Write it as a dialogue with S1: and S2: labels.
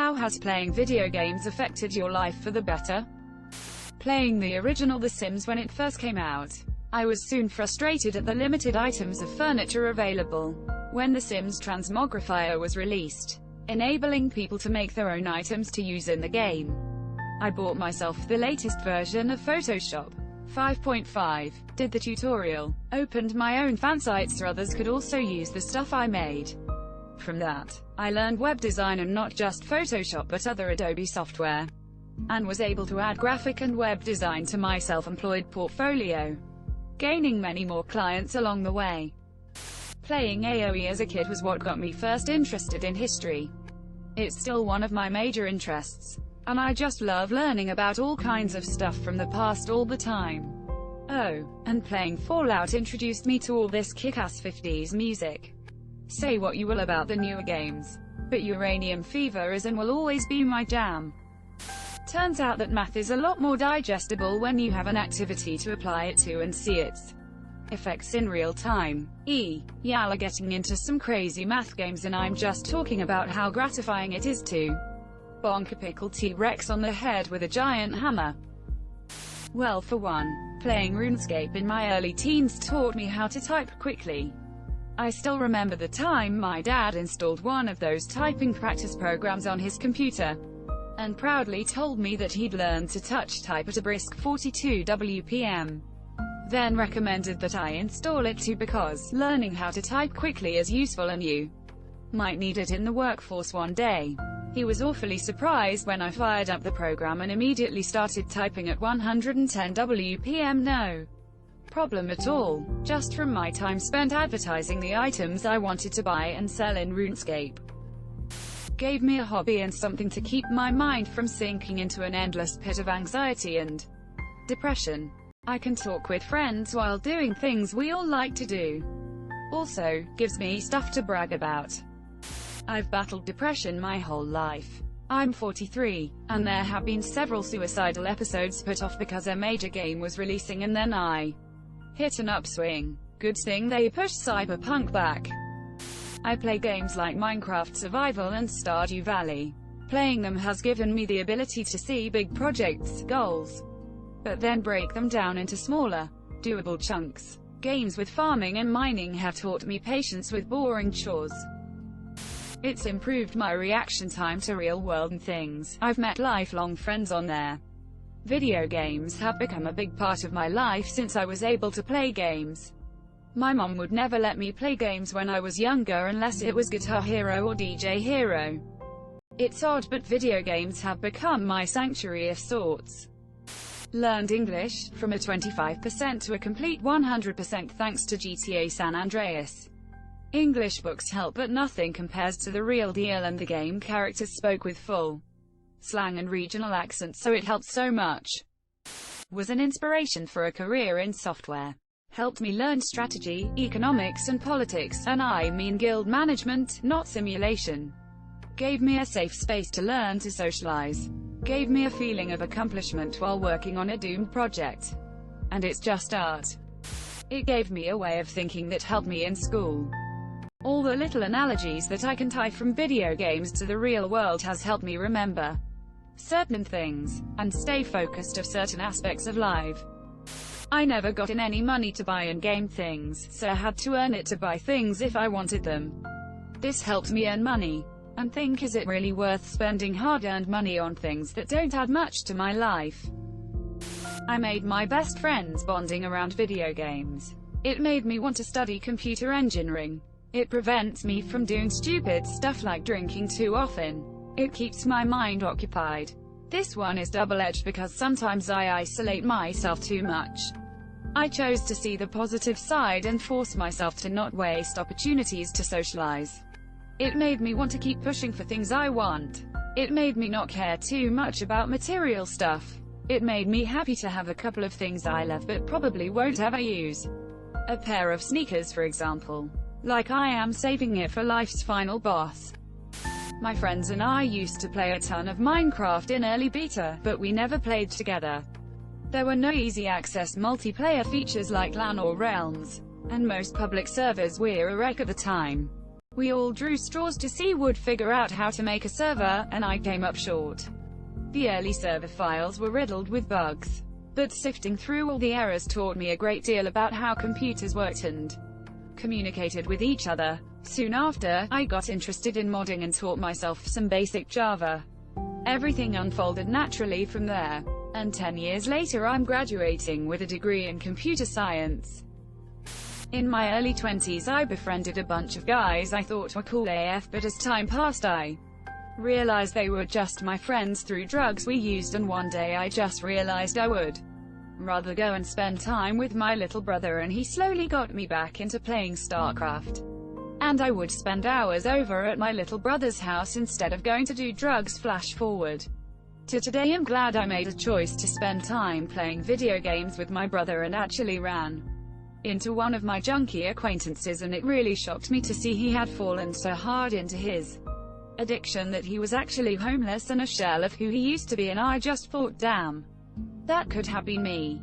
S1: How has playing video games affected your life for the better? Playing the original The Sims when it first came out, I was soon frustrated at the limited items of furniture available. When The Sims Transmogrifier was released, enabling people to make their own items to use in the game, I bought myself the latest version of Photoshop 5.5, did the tutorial, opened my own fansite so others could also use the stuff I made. From that, I learned web design and not just Photoshop but other Adobe software, and was able to add graphic and web design to my self-employed portfolio, gaining many more clients along the way. Playing AoE as a kid was what got me first interested in history. It's still one of my major interests, and I just love learning about all kinds of stuff from the past all the time. Oh, and playing Fallout introduced me to all this kick-ass 50s music. Say what you will about the newer games, but Uranium Fever is and will always be my jam. Turns out that math is a lot more digestible when you have an activity to apply it to and see its effects in real time. Y'all are getting into some crazy math games and I'm just talking about how gratifying it is to bonk a pickle T-Rex on the head with a giant hammer. Well, for one, playing RuneScape in my early teens taught me how to type quickly. I still remember the time my dad installed one of those typing practice programs on his computer, and proudly told me that he'd learned to touch type at a brisk 42 WPM. Then recommended that I install it too because learning how to type quickly is useful and you might need it in the workforce one day. He was awfully surprised when I fired up the program and immediately started typing at 110 WPM. No problem at all, just from my time spent advertising the items I wanted to buy and sell in RuneScape. Gave me a hobby and something to keep my mind from sinking into an endless pit of anxiety and depression. I can talk with friends while doing things we all like to do. Also, gives me stuff to brag about. I've battled depression my whole life. I'm 43, and there have been several suicidal episodes put off because a major game was releasing and then I hit an upswing. Good thing they pushed Cyberpunk back. I play games like Minecraft Survival and Stardew Valley. Playing them has given me the ability to see big projects, goals, but then break them down into smaller, doable chunks. Games with farming and mining have taught me patience with boring chores. It's improved my reaction time to real-world things. I've met lifelong friends on there. Video games have become a big part of my life since I was able to play games. My mom would never let me play games when I was younger unless it was Guitar Hero or DJ Hero. It's odd but video games have become my sanctuary of sorts. Learned English, from a 25% to a complete 100% thanks to GTA San Andreas. English books help but nothing compares to the real deal and the game characters spoke with full slang and regional accents so it helped so much. Was an inspiration for a career in software. Helped me learn strategy, economics and politics, and I mean guild management, not simulation. Gave me a safe space to learn to socialize. Gave me a feeling of accomplishment while working on a doomed project. And it's just art. It gave me a way of thinking that helped me in school. All the little analogies that I can tie from video games to the real world has helped me remember certain things, and stay focused of certain aspects of life. I never got in any money to buy in-game things, so I had to earn it to buy things if I wanted them. This helped me earn money, and think, is it really worth spending hard-earned money on things that don't add much to my life? I made my best friends bonding around video games. It made me want to study computer engineering. It prevents me from doing stupid stuff like drinking too often. It keeps my mind occupied. This one is double-edged because sometimes I isolate myself too much. I chose to see the positive side and force myself to not waste opportunities to socialize. It made me want to keep pushing for things I want. It made me not care too much about material stuff. It made me happy to have a couple of things I love but probably won't ever use. A pair of sneakers, for example. Like I am saving it for life's final boss. My friends and I used to play a ton of Minecraft in early beta, but we never played together. There were no easy access multiplayer features like LAN or Realms, and most public servers were a wreck at the time. We all drew straws to see would figure out how to make a server, and I came up short. The early server files were riddled with bugs, but sifting through all the errors taught me a great deal about how computers worked and communicated with each other. Soon after, I got interested in modding and taught myself some basic Java. Everything unfolded naturally from there. And 10 years later I'm graduating with a degree in computer science. In my early 20s I befriended a bunch of guys I thought were cool AF, but as time passed I realized they were just my friends through drugs we used, and one day I just realized I would rather go and spend time with my little brother, and he slowly got me back into playing StarCraft. And I would spend hours over at my little brother's house instead of going to do drugs. Flash forward to today, I'm glad I made a choice to spend time playing video games with my brother, and actually ran into one of my junkie acquaintances, and it really shocked me to see he had fallen so hard into his addiction that he was actually homeless and a shell of who he used to be, and I just thought, damn, that could have been me.